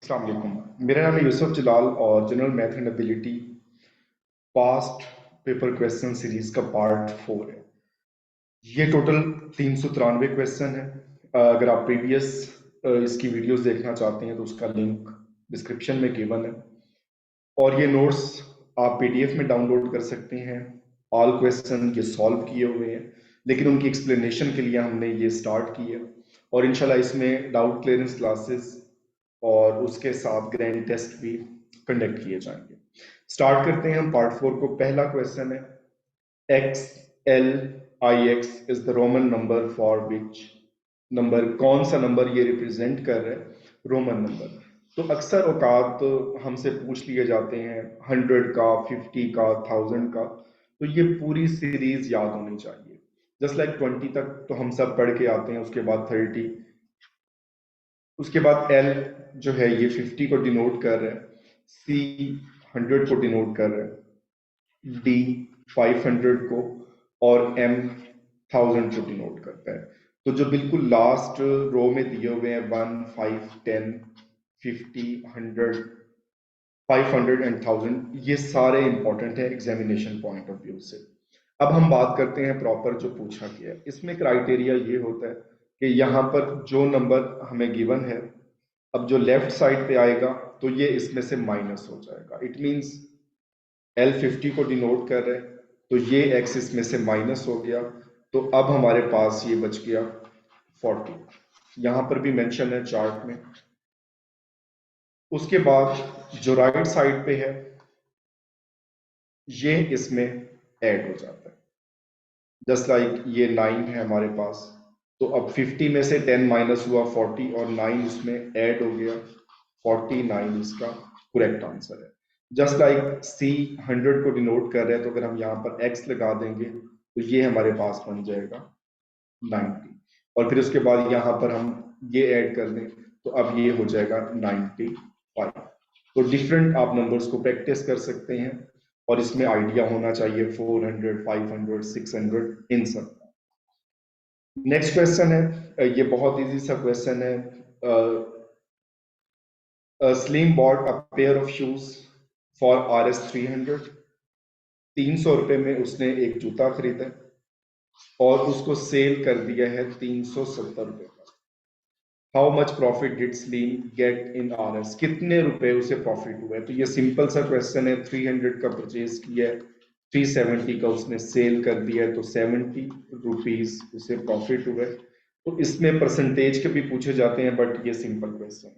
अस्सलाम वालेकुम। मेरा नाम है यूसुफ जलाल और general math and ability past paper question series का पार्ट 4 है। ये टोटल 393 क्वेश्चन है। अगर आप प्रीवियस इसकी वीडियोस देखना चाहते हैं तो उसका लिंक डिस्क्रिप्शन में गिवन है और ये नोट्स आप पीडीएफ में डाउनलोड कर सकते हैं। ऑल क्वेश्चन ये सॉल्व किए हुए हैं, लेकिन उनकी एक्सप्लेनेशन के लिए हमने ये स्टार्ट की है और इंशाल्लाह इसमें डाउट क्लियरेंस क्लासेस और उसके साथ ग्रैंड टेस्ट भी कंडक्ट किए जाएंगे। स्टार्ट करते हैं हम पार्ट 4 को। पहला क्वेश्चन है, x L I x is the Roman number for which number, कौन सा नंबर ये रिप्रेजेंट कर रहा है रोमन नंबर। तो अक्सर औकात हमसे पूछ लिए जाते हैं 100 का, 50 का, 1000 का, तो ये पूरी सीरीज याद होनी चाहिए। जस्ट लाइक 20 तक तो हम सब पढ़ के आते हैं, उसके बाद 30, उसके बाद एल जो है ये 50 को डिनोट कर रहा है, सी 100 को डिनोट कर रहा है, डी 500 को और एम 1000 को डिनोट करता है। तो जो बिल्कुल लास्ट रो में दिए हुए हैं 1, 5, 10, 50, 100, 500 एंड 1000, ये सारे इंपॉर्टेंट है एग्जामिनेशन पॉइंट ऑफ व्यू से। अब हम बात करते हैं प्रॉपर जो पूछा गया है। इसमें क्राइटेरिया ये होता है कि यहाँ पर जो नंबर हमें गिवन है, अब जो लेफ्ट साइड पे आएगा तो ये इसमें से माइनस हो जाएगा। इट मींस एल 50 को डिनोट कर रहे हैं तो ये एक्स इसमें से माइनस हो गया, तो अब हमारे पास ये बच गया 40। यहां पर भी मेंशन है चार्ट में। उसके बाद जो राइट साइड पे है ये इसमें ऐड हो जाता है। जस्ट लाइक ये 9 है हमारे पास, तो अब 50 में से 10 माइनस हुआ 40 और 9 इसमें ऐड हो गया, 49 इसका करेक्ट आंसर है। जस्ट लाइक सी 100 को डिनोट कर रहे हैं, तो अगर हम यहाँ पर x लगा देंगे तो ये हमारे पास बन जाएगा 90, और फिर उसके बाद यहाँ पर हम ये ऐड कर दें तो अब ये हो जाएगा 95। तो डिफरेंट आप नंबर्स को प्रैक्टिस कर सकते हैं और इसमें आइडिया होना चाहिए 400, 500, 600 इन सब। नेक्स्ट क्वेश्चन है, ये बहुत इजी सा क्वेश्चन है। Slim bought a pair of shoes for RS 300। 300 रुपए में उसने एक जूता खरीदा और उसको सेल कर दिया है 370 रुपए का। How much profit did slim get in RS, कितने रुपए उसे प्रॉफिट हुआ है। तो ये सिंपल सा क्वेश्चन है। 300 का परचेज किया है, 370 का उसने सेल कर दिया है, तो 70 रुपीज उसे प्रॉफिट हुआ है। तो इसमें परसेंटेज के भी पूछे जाते हैं, बट ये सिंपल क्वेश्चन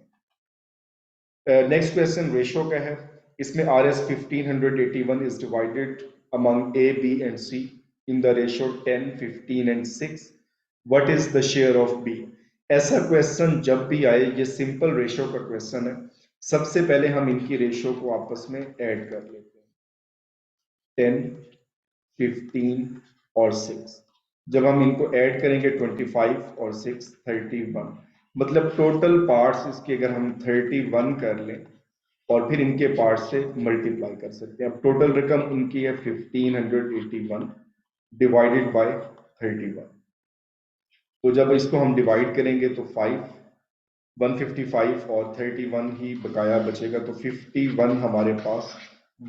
है। नेक्स्ट क्वेश्चन रेशो का है। इसमें RS 1581 is divided among A, B and C in the ratio 10, 15 and 6। What is the share of B। ऐसा क्वेश्चन जब भी आए, ये सिंपल रेशो का क्वेश्चन है। सबसे पहले हम इनकी रेशो को आपस में ऐड कर लेते हैं, 10, 15 और 6। जब हम इनको ऐड करेंगे 25 और 6, 31। मतलब टोटल पार्ट्स इसके अगर हम 31 कर लें और फिर इनके पार्ट से मल्टीप्लाई कर सकते हैं। अब टोटल रकम उनकी है 1581 डिवाइडेड बाय 31। तो जब इसको हम डिवाइड करेंगे तो 155 और 31 ही बकाया बचेगा, तो 51 हमारे पास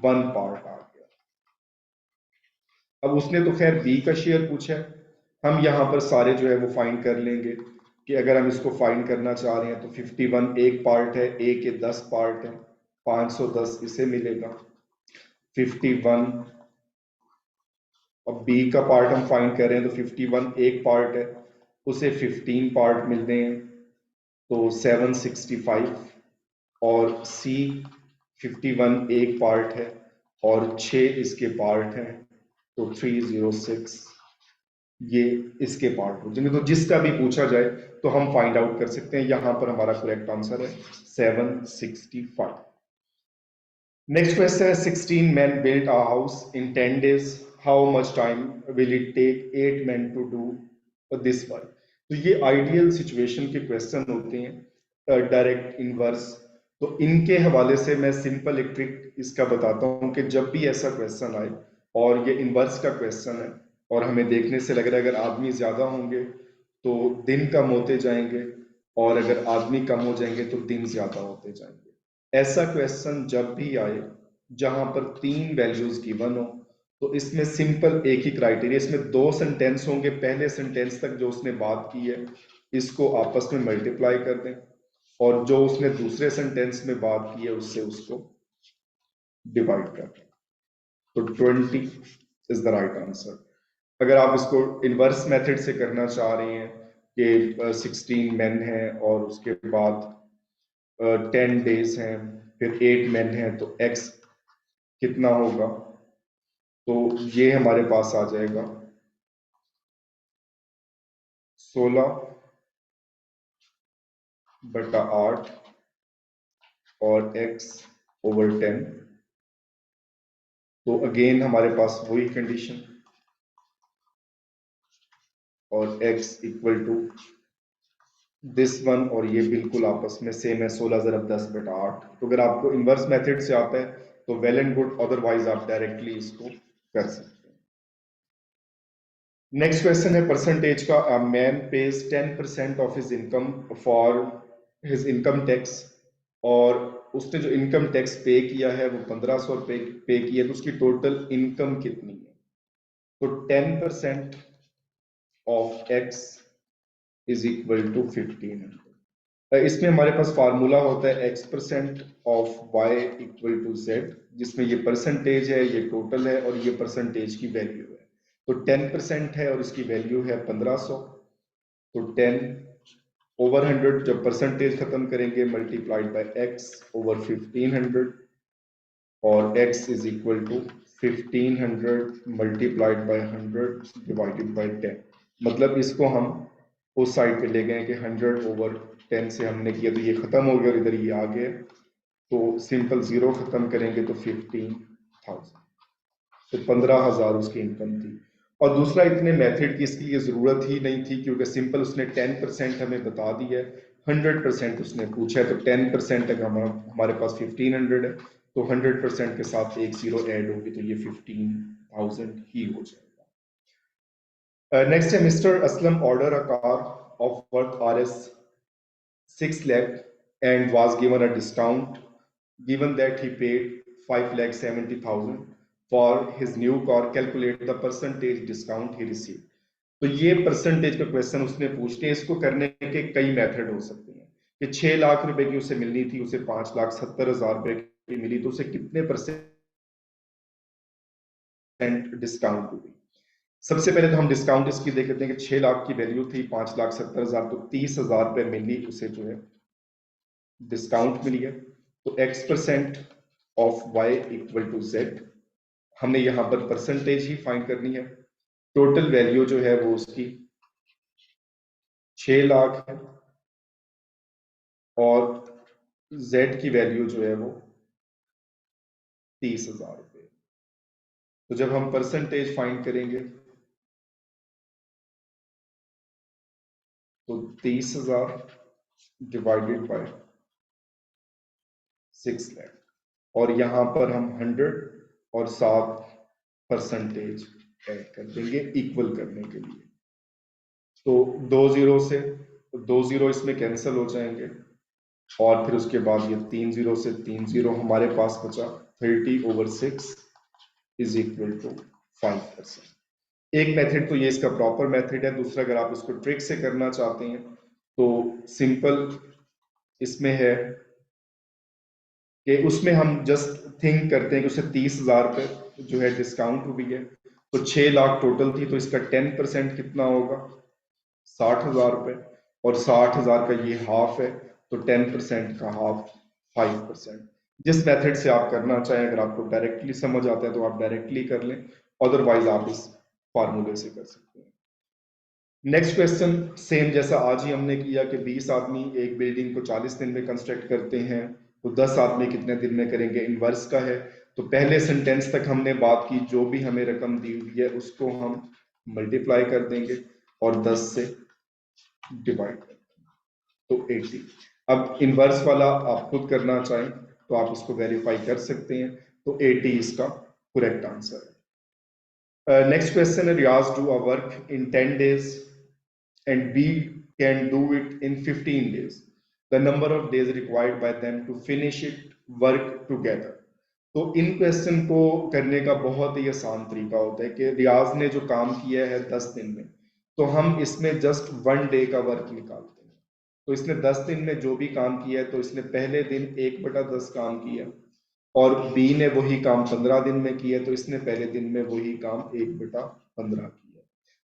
वन पार्ट आ गया। अब उसने तो खैर बी का शेयर पूछा है, हम यहाँ पर सारे जो है वो फाइंड कर लेंगे कि अगर हम इसको फाइंड करना चाह रहे हैं तो 51 एक पार्ट है, ए के 10 पार्ट है, 510 इसे मिलेगा। 51 अब बी का पार्ट हम फाइंड कर रहे हैं तो 51 एक पार्ट है, उसे 15 पार्ट मिलते हैं तो 765। और सी 51 एक पार्ट है और 6 इसके पार्ट हैं, तो 306 ये इसके पार्ट हो जाएंगे। तो जिसका भी पूछा जाए तो हम फाइंड आउट कर सकते हैं। यहां पर हमारा करेक्ट आंसर है 765। नेक्स्ट क्वेश्चन है, 16 men built a house in 10 days. How much time will it take 8 men to do this work? तो ये आइडियल सिचुएशन के क्वेश्चन होते हैं, डायरेक्ट इनवर्स। तो इनके हवाले से मैं सिंपल एक ट्रिक इसका बताता हूँ कि जब भी ऐसा क्वेश्चन आए और ये इनवर्स का क्वेश्चन है और हमें देखने से लग रहा है अगर आदमी ज्यादा होंगे तो दिन कम होते जाएंगे और अगर आदमी कम हो जाएंगे तो दिन ज्यादा होते जाएंगे। ऐसा क्वेश्चन जब भी आए जहां पर 3 वैल्यूज गिवन हो, तो इसमें सिंपल एक ही क्राइटेरिया, इसमें 2 सेंटेंस होंगे, पहले सेंटेंस तक जो उसने बात की है इसको आपस में मल्टीप्लाई कर दें, और जो उसने दूसरे सेंटेंस में बात की है उससे उसको डिवाइड कर दें। तो 20 इज द राइट आंसर। अगर आप इसको इनवर्स मेथड से करना चाह रहे हैं कि 16 मेन हैं और उसके बाद 10 डेज हैं, फिर 8 मेन हैं, तो x कितना होगा, तो ये हमारे पास आ जाएगा 16/8 और x ओवर 10। तो अगेन हमारे पास वही कंडीशन, और x equal to this one, और ये बिल्कुल आपस में सेम है, 16 × 10/8। तो अगर आपको इनवर्स मेथड से आता है तो वेल एंड गुड, अदरवाइज आप डायरेक्टली इसको कर सकते हैं। नेक्स्ट क्वेश्चन है परसेंटेज का। A man page 10% of his income for his income tax, और उसने जो इनकम टैक्स पे किया है वो 1500 रुपए पे किया है, तो उसकी टोटल इनकम कितनी है। तो 10% of x is equal to 1500। इसमें हमारे पास फार्मूला होता है x% of y equal to z, जिसमें ये परसेंटेज है, ये टोटल है, और ये परसेंटेज की वैल्यू है। तो 10% है और इसकी वैल्यू है 1500, तो 10 ओवर 100 जब परसेंटेज खत्म करेंगे मल्टीप्लाइड बाय x ओवर 1500, और x is equal to 1500 multiplied by 100 divided by 10। मतलब इसको हम उस साइड पे ले गए कि 100 ओवर 10 से हमने किया तो ये खत्म हो गया और इधर ये आ गया, तो सिंपल जीरो खत्म करेंगे तो 15,000, तो 15,000 उसकी इनकम थी। और दूसरा, इतने मेथड की इसके लिए जरूरत ही नहीं थी, क्योंकि सिंपल उसने 10% हमें बता दिया है, 100% उसने पूछा है, तो 10% अगर हमारे पास 1500 है, तो 100% के साथ एक जीरो ऐड होगी, तो ये 15,000 ही हो जाएगा। नेक्स्ट है mister Aslam order a car of worth Rs 6 lakh and was given a discount, given that he paid 5,70,000 for his new car, calculate the percentage discount he received। तो ये परसेंटेज का question उसने पूछते हैं। इसको करने के कई मेथड हो सकते हैं कि 6 लाख रुपए की उसे मिलनी थी, उसे 5,70,000 रुपए की मिली, तो उसे कितने परसेंट डिस्काउंट हुई। सबसे पहले तो हम डिस्काउंट इसकी देख लेते हैं कि 6 लाख की वैल्यू थी, 5,70,000, तो 30,000 रुपए मिली उसे जो है डिस्काउंट मिली है। तो x% of y equal to z, हमने यहां पर परसेंटेज ही फाइंड करनी है। टोटल वैल्यू जो है वो उसकी 6 लाख है, और z की वैल्यू जो है वो 30,000 रुपए। तो जब हम परसेंटेज फाइंड करेंगे तो 30,000 डिवाइडेड बाय 6 लाख, और यहां पर हम 100 और 7% ऐड कर देंगे इक्वल करने के लिए। तो 2 जीरो इसमें कैंसिल हो जाएंगे, और फिर उसके बाद ये 3 जीरो से 3 जीरो हमारे पास बचा 30/6 इज इक्वल टू 5%। एक मेथड तो ये इसका प्रॉपर मेथड है। दूसरा, अगर आप इसको ट्रिक से करना चाहते हैं तो सिंपल इसमें है कि उसमें हम जस्ट थिंक करते हैं कि उसे 30,000 रुपये जो है डिस्काउंट हुई है, तो 6 लाख टोटल थी, तो इसका 10% कितना होगा, 60,000 रुपये, और 60,000 का ये हाफ है, तो 10% का हाफ 5%। जिस मेथड से आप करना चाहें, अगर आपको डायरेक्टली समझ आता है तो आप डायरेक्टली कर लें, अदरवाइज आप इस फार्मूले से कर सकते हैं। नेक्स्ट क्वेश्चन सेम जैसा आज ही हमने किया कि 20 आदमी एक बिल्डिंग को 40 दिन में कंस्ट्रक्ट करते हैं, तो 10 आदमी कितने दिन में करेंगे, इनवर्स का है। तो पहले सेंटेंस तक हमने बात की, जो भी हमें रकम दी हुई है उसको हम मल्टीप्लाई कर देंगे और 10 से डिवाइड कर देंगे, तो 80। अब इनवर्स वाला आप खुद करना चाहें तो आप इसको वेरीफाई कर सकते हैं, तो 80 इसका करेक्ट आंसर है। नेक्स्ट क्वेश्चन है, Riyaz do a work in 10 days and be can do it in 15 days. The number of days required by them to finish it work together. तो इन क्वेश्चन को करने का बहुत ही आसान तरीका होता है कि रियाज ने जो काम किया है 10 दिन में, तो हम इसमें जस्ट 1 डे का वर्क निकालते हैं। तो इसने 10 दिन में जो भी काम किया है, तो इसने पहले दिन 1/10 काम किया, और बी ने वही काम 15 दिन में किया, तो इसने पहले दिन में वही काम 1/15 किया।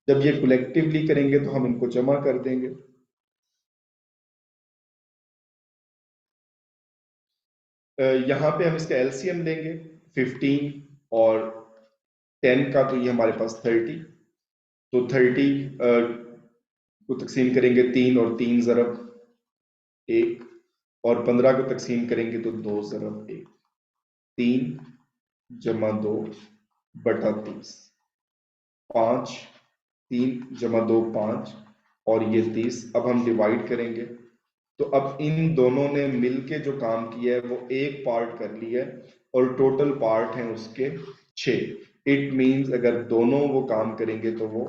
जब ये कलेक्टिवली करेंगे तो हम इनको जमा कर देंगे। यहाँ पे हम इसका एलसीएम लेंगे 15 और 10 का, तो ये हमारे पास 30, तो 30 को तकसीम करेंगे 3 और 3 ज़रब 1, और 15 को तकसीम करेंगे तो 2 ज़रब 1, 3 जमा 2 बटा 30, 5, 3 जमा 2 5, और ये 30। अब हम डिवाइड करेंगे, तो अब इन दोनों ने मिलके जो काम किया है वो एक पार्ट कर लिया है, और टोटल पार्ट हैं उसके 6। इट मींस अगर दोनों वो काम करेंगे तो वो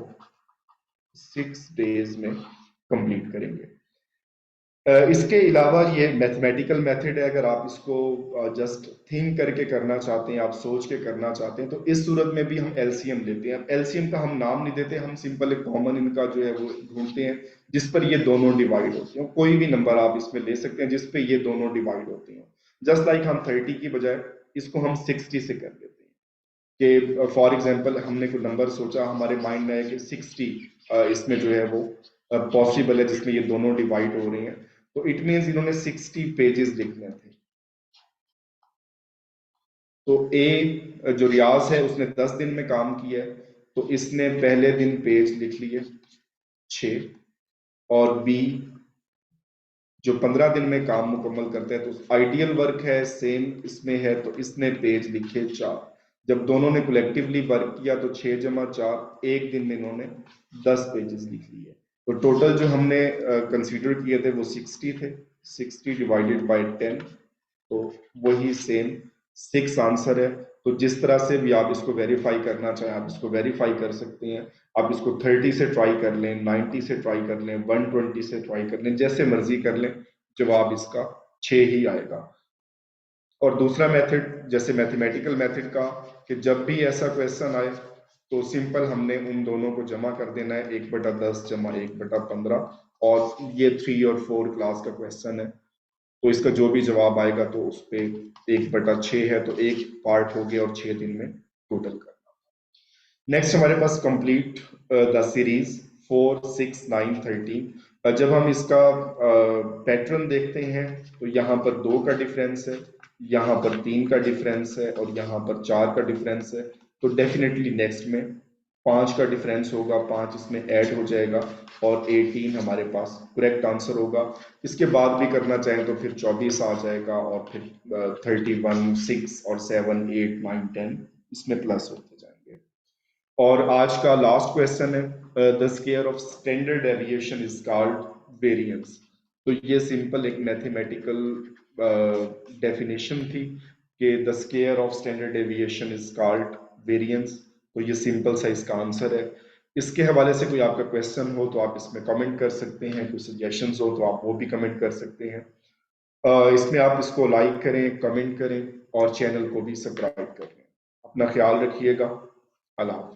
6 डेज में कंप्लीट करेंगे। इसके अलावा ये मैथमेटिकल मेथड है, अगर आप इसको जस्ट थिंक करके करना चाहते हैं, आप सोच के करना चाहते हैं, तो इस सूरत में भी हम एलसीएम लेते हैं। एलसीएम का हम नाम नहीं देते, हम सिंपल एक कॉमन इनका जो है वो ढूंढते हैं जिस पर ये दोनों डिवाइड होते हैं। कोई भी नंबर आप इसमें ले सकते हैं जिस पे ये दोनों डिवाइड होते हैं। जस्ट लाइक हम 30 की बजाय इसको हम 60 से कर देते हैं कि फॉर एग्जाम्पल हमने कोई नंबर सोचा, हमारे माइंड में है कि 60 इसमें जो है वो पॉसिबल है जिसमें ये दोनों डिवाइड हो रहे हैं, तो इट मीन्स इन्होंने 60 पेजेस लिखने थे। तो ए जो रियाज है उसने 10 दिन में काम किया है, तो इसने पहले दिन पेज लिख लिए 6, और बी जो 15 दिन में काम मुकम्मल करते हैं, तो आइडियल वर्क है सेम इसमें है, तो इसने पेज लिखे 4। जब दोनों ने कलेक्टिवली वर्क किया तो 6 जमा 4, एक दिन में इन्होंने 10 पेजेस लिख लिए। तो टोटल जो हमने कंसीडर किए थे वो 60 थे, 60 डिवाइडेड बाय 10, तो वही सेम 6 आंसर है। तो जिस तरह से भी आप इसको वेरीफाई करना चाहें आप इसको वेरीफाई कर सकते हैं। आप इसको 30 से ट्राई कर लें, 90 से ट्राई कर लें, 120 से ट्राई कर लें, जैसे मर्जी कर लें, जवाब इसका 6 ही आएगा। और दूसरा मेथड जैसे मैथमेटिकल मेथड का, कि जब भी ऐसा क्वेश्चन आए तो सिंपल हमने उन दोनों को जमा कर देना है, 1/10 जमा 1/15, और ये 3 और 4 क्लास का क्वेश्चन है, तो इसका जो भी जवाब आएगा तो उस पे 1/6 है, तो एक पार्ट हो गया और 6 दिन में टोटल करना। नेक्स्ट हमारे पास कंप्लीट द सीरीज 4, 6, 9, 13। जब हम इसका पैटर्न देखते हैं तो यहाँ पर 2 का डिफरेंस है, यहाँ पर 3 का डिफरेंस है, और यहाँ पर 4 का डिफरेंस है, तो डेफिनेटली नेक्स्ट में 5 का डिफरेंस होगा, 5 इसमें ऐड हो जाएगा, और 18 हमारे पास करेक्ट आंसर होगा। इसके बाद भी करना चाहें तो फिर 24 आ जाएगा, और फिर 31, 6 और 7, 8, 9, 10 इसमें प्लस होते जाएंगे। और आज का लास्ट क्वेश्चन है the square of standard deviation is called variance. तो ये सिंपल एक मैथमेटिकल डेफिनेशन थी कि the square of standard deviation is called variance. तो ये सिंपल सा इसका आंसर है। इसके हवाले से कोई आपका क्वेश्चन हो तो आप इसमें कमेंट कर सकते हैं, कोई सजेशंस हो तो आप वो भी कमेंट कर सकते हैं। इसमें आप इसको लाइक करें, कमेंट करें, और चैनल को भी सब्सक्राइब करें। अपना ख्याल रखिएगा। अल्लाह हाफ़िज़।